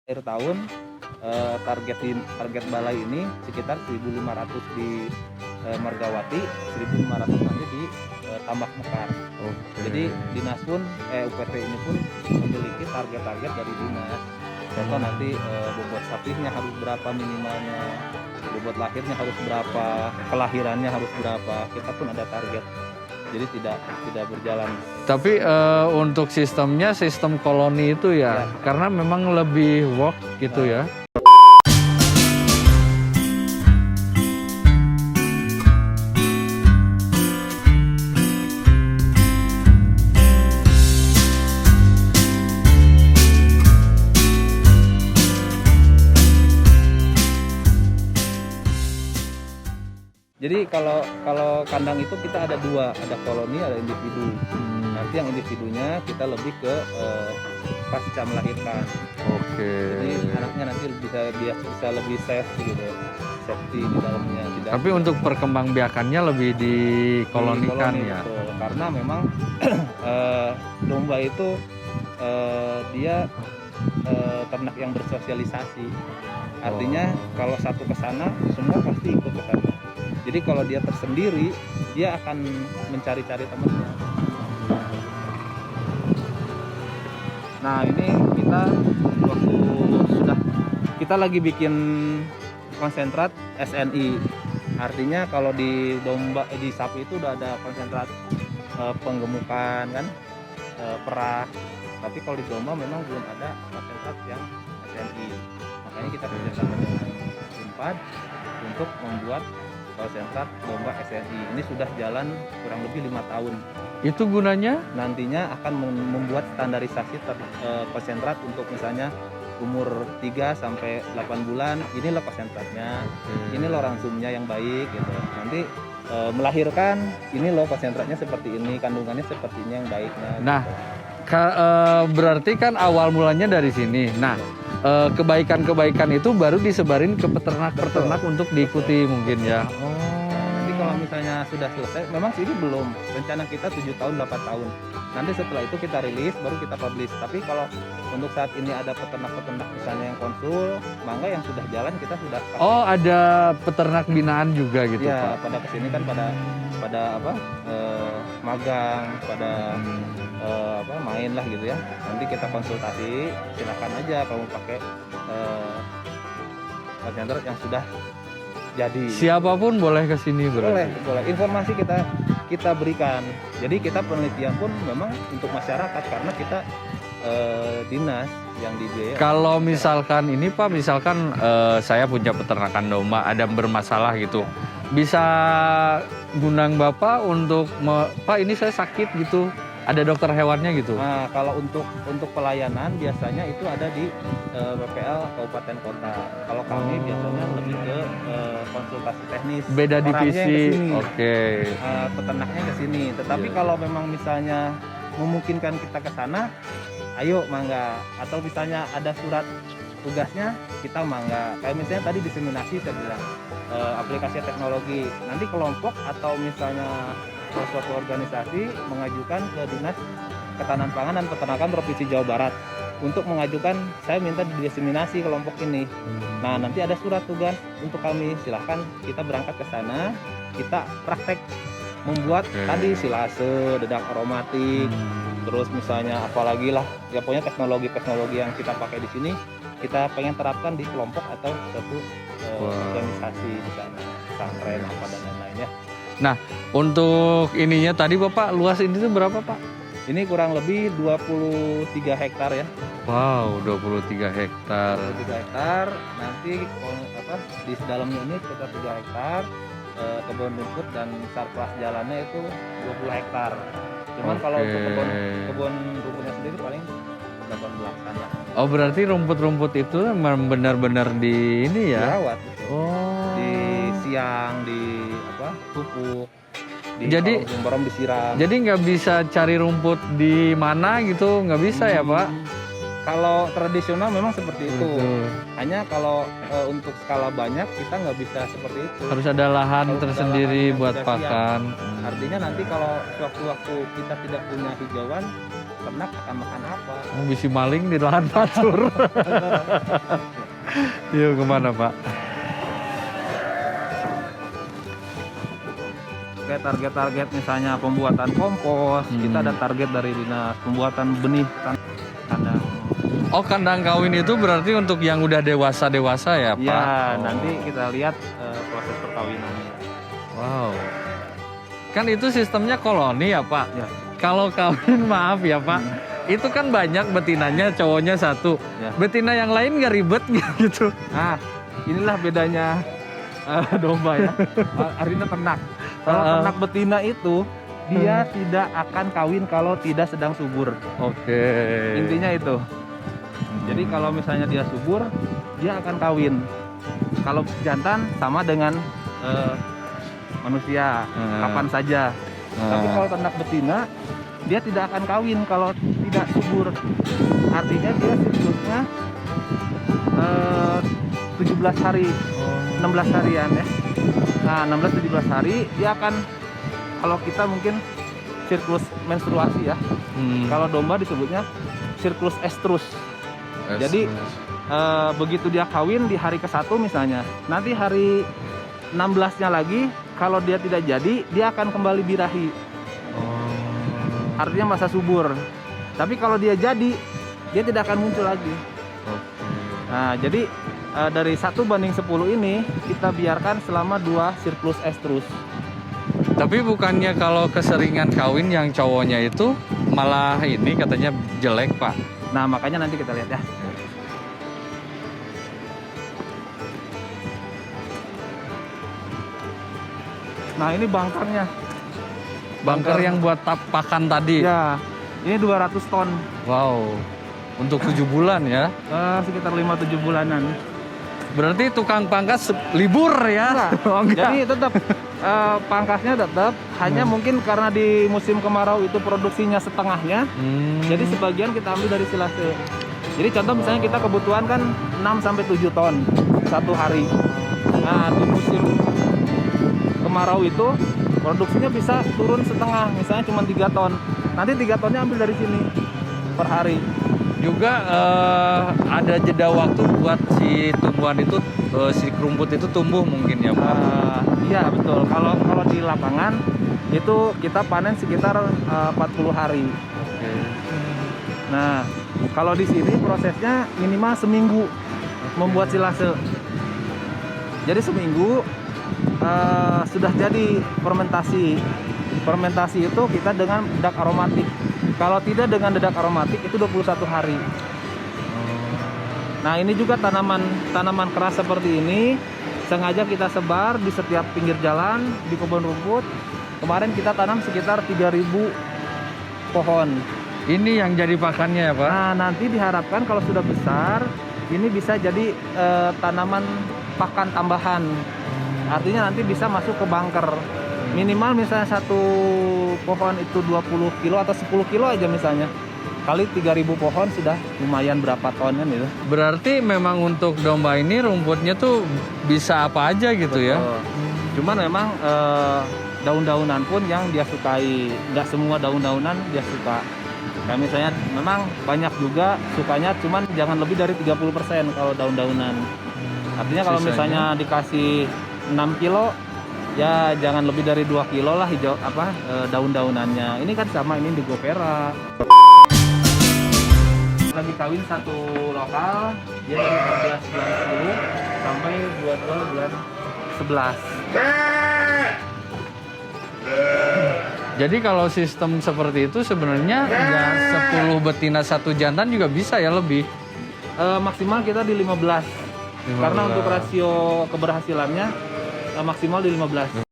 Akhir tahun target balai ini sekitar 1.500 di Margawati, 1.500 nanti di Tambak Mekar. Jadi dinas pun UPT ini pun memiliki target-target dari dinas. Contoh nanti bobot sapinya harus berapa minimalnya, bobot lahirnya harus berapa, kelahirannya harus berapa. Kita pun ada target. Jadi tidak berjalan. Tapi untuk sistemnya sistem koloni itu ya, karena memang lebih work gitu ya. Jadi kalau kandang itu kita ada dua, ada koloni, ada individu. Nanti yang individunya kita lebih ke pasca melahirkan. Jadi anaknya nanti bisa lebih safe gitu, safety di dalamnya. Tapi untuk perkembangbiakannya lebih dikolonikan ya. Betul. Karena memang domba itu dia ternak yang bersosialisasi. Artinya kalau satu ke sana, semua pasti ikut ke sana. Jadi kalau dia tersendiri, dia akan mencari-cari temannya. Nah ini kita lagi bikin konsentrat SNI. Artinya kalau di sapi itu udah ada konsentrat penggemukan kan, perah. Tapi kalau di domba memang belum ada konsentrat yang SNI. Makanya kita kerjasama dengan Unpad untuk membuat konsentrat domba SNI. Ini sudah jalan kurang lebih 5 tahun. Itu gunanya? Nantinya akan membuat standarisasi konsentrat untuk misalnya umur 3 sampai 8 bulan, ini loh konsentratnya, ini loh ransumnya yang baik gitu. Nanti melahirkan, ini loh konsentratnya seperti ini, kandungannya seperti ini yang baiknya. Nah, berarti kan awal mulanya dari sini. Nah, kebaikan-kebaikan itu baru disebarin ke peternak-peternak untuk diikuti mungkin ya. Nanti kalau misalnya sudah selesai, memang sih ini belum. Rencana kita 7 tahun, 8 tahun. Nanti setelah itu kita rilis, baru kita publish. Tapi kalau untuk saat ini ada peternak-peternak misalnya yang konsul, mangga yang sudah jalan kita sudah pakai. Oh, ada peternak binaan juga gitu ya, Pak? pada kesini kan pada magang, pada main lah gitu ya. Nanti kita konsultasi, silakan aja kalau mau pakai konsentrat yang sudah jadi. Siapapun boleh ke sini berarti. Boleh. Informasi kita berikan. Jadi kita penelitian pun memang untuk masyarakat karena kita dinas yang dibiayai. Kalau misalkan ini Pak, misalkan saya punya peternakan domba ada bermasalah gitu, bisa ngundang Bapak untuk Pak ini saya sakit gitu, ada dokter hewannya gitu. Nah kalau untuk pelayanan biasanya itu ada di BPL Kabupaten Kota. Kalau kami biasanya lebih ke konsultasi teknis. Beda divisi. Peternaknya ke sini. Tetapi kalau memang misalnya memungkinkan kita ke sana, ayo mangga. Atau misalnya ada surat tugasnya, kita mangga. Kayak misalnya tadi diseminasi saya bilang, aplikasi teknologi. Nanti kelompok atau misalnya suatu organisasi mengajukan ke Dinas Ketahanan Pangan dan Peternakan Provinsi Jawa Barat untuk mengajukan saya minta diseminasi kelompok ini. Nah nanti ada surat tugas untuk kami, silahkan kita berangkat ke sana, kita praktek membuat tadi silase, dedak aromatik, terus misalnya apalagi lah, ya pokoknya teknologi yang kita pakai di sini kita pengen terapkan di kelompok atau suatu organisasi di sana, pesantren apa dan lain-lainnya. Nah, untuk ininya tadi Bapak, luas ini tuh berapa Pak? Ini kurang lebih 23 hektar ya. Wow, 23 hektar. 23 hektar, nanti di dalamnya ini sekitar 3 hektar, kebun rumput dan sarplas jalannya itu 20 hektar. Cuman kalau untuk kebun rumputnya sendiri paling 18-an lah. Oh, berarti rumput-rumput itu memang benar-benar di ini ya? Dirawat. Di siang, di pupuk, jadi disiram. Jadi nggak bisa cari rumput di mana gitu, nggak bisa ya Pak? Kalau tradisional memang seperti itu. Hanya kalau untuk skala banyak kita nggak bisa seperti itu. Harus ada lahan tersendiri buat pakan. Artinya nanti kalau sewaktu-waktu kita tidak punya hijauan, ternak akan makan apa. Oh, bisa maling di lahan pasur. Yuk kemana Pak? Kayak target-target misalnya pembuatan kompos, kita ada target dari dinas pembuatan benih kandang. Oh, kandang kawin itu berarti untuk yang udah dewasa ya Pak? Ya, Oh. nanti kita lihat proses perkawinannya. Wow. Kan itu sistemnya koloni ya Pak? Ya. Kalau kawin maaf ya Pak, itu kan banyak betinanya, cowoknya satu. Ya. Betina yang lain nggak ribet gitu? Nah, inilah bedanya domba ya. Artinya ternak. Kalau ternak betina itu dia tidak akan kawin kalau tidak sedang subur. Oke. Intinya itu. Jadi kalau misalnya dia subur, dia akan kawin. Kalau jantan sama dengan manusia, kapan saja. Tapi kalau ternak betina, dia tidak akan kawin kalau tidak subur. Artinya dia siklusnya 17 hari, 16 harian ya. Nah, 16-17 hari dia akan, kalau kita mungkin siklus menstruasi ya. Kalau domba disebutnya siklus estrus. Jadi begitu dia kawin di hari ke-1 misalnya, nanti hari 16-nya lagi kalau dia tidak jadi, dia akan kembali birahi. Artinya masa subur. Tapi kalau dia jadi, dia tidak akan muncul lagi. Nah, jadi dari 1:10 ini kita biarkan selama 2 siklus estrus. Tapi bukannya kalau keseringan kawin yang cowoknya itu malah ini katanya jelek Pak? Nah, makanya nanti kita lihat ya. Nah, ini bangkarnya. Bangker yang buat pakan tadi? Ya, ini 200 ton. Wow, untuk 7 bulan ya? Sekitar 5-7 bulanan. Berarti tukang pangkas libur ya? Oh, enggak. Jadi tetap pangkasnya tetap, hanya mungkin karena di musim kemarau itu produksinya setengahnya. Jadi sebagian kita ambil dari silase. Jadi contoh misalnya kita kebutuhan kan 6-7 ton satu hari. Nah, di musim kemarau itu produksinya bisa turun setengah, misalnya cuma 3 ton. Nanti 3 tonnya ambil dari sini per hari. Juga ada jeda waktu buat si tumbuhan itu, si rumput itu tumbuh mungkin ya Pak? Iya betul. Kalau di lapangan itu kita panen sekitar 40 hari. Nah, kalau di sini prosesnya minimal seminggu membuat silase. Jadi seminggu sudah jadi fermentasi. Fermentasi itu kita dengan dedak aromatik. Kalau tidak dengan dedak aromatik itu 21 hari. Nah, ini juga tanaman keras seperti ini sengaja kita sebar di setiap pinggir jalan, di kebun rumput. Kemarin kita tanam sekitar 3.000 pohon. Ini yang jadi pakannya ya Pak? Nah, nanti diharapkan kalau sudah besar, ini bisa jadi tanaman pakan tambahan. Artinya nanti bisa masuk ke bangker. Minimal misalnya satu pohon itu 20 kilo atau 10 kilo aja misalnya. Kali 3.000 pohon sudah lumayan berapa ton kan itu. Berarti memang untuk domba ini rumputnya tuh bisa apa aja gitu ya? Cuman memang daun-daunan pun yang dia sukai. Nggak semua daun-daunan dia suka. Kayak misalnya memang banyak juga sukanya, cuman jangan lebih dari 30% kalau daun-daunan. Artinya kalau misalnya dikasih 6 kilo, ya jangan lebih dari 2 kilo lah hijau daun-daunannya. Ini kan sama ini di Gopera. Lagi kawin satu lokal, dia dari 14 bulan 10 sampai 22 bulan 11. Jadi kalau sistem seperti itu sebenarnya ya 10 betina 1 jantan juga bisa ya lebih? Maksimal kita di 15. Karena untuk rasio keberhasilannya maksimal di 15.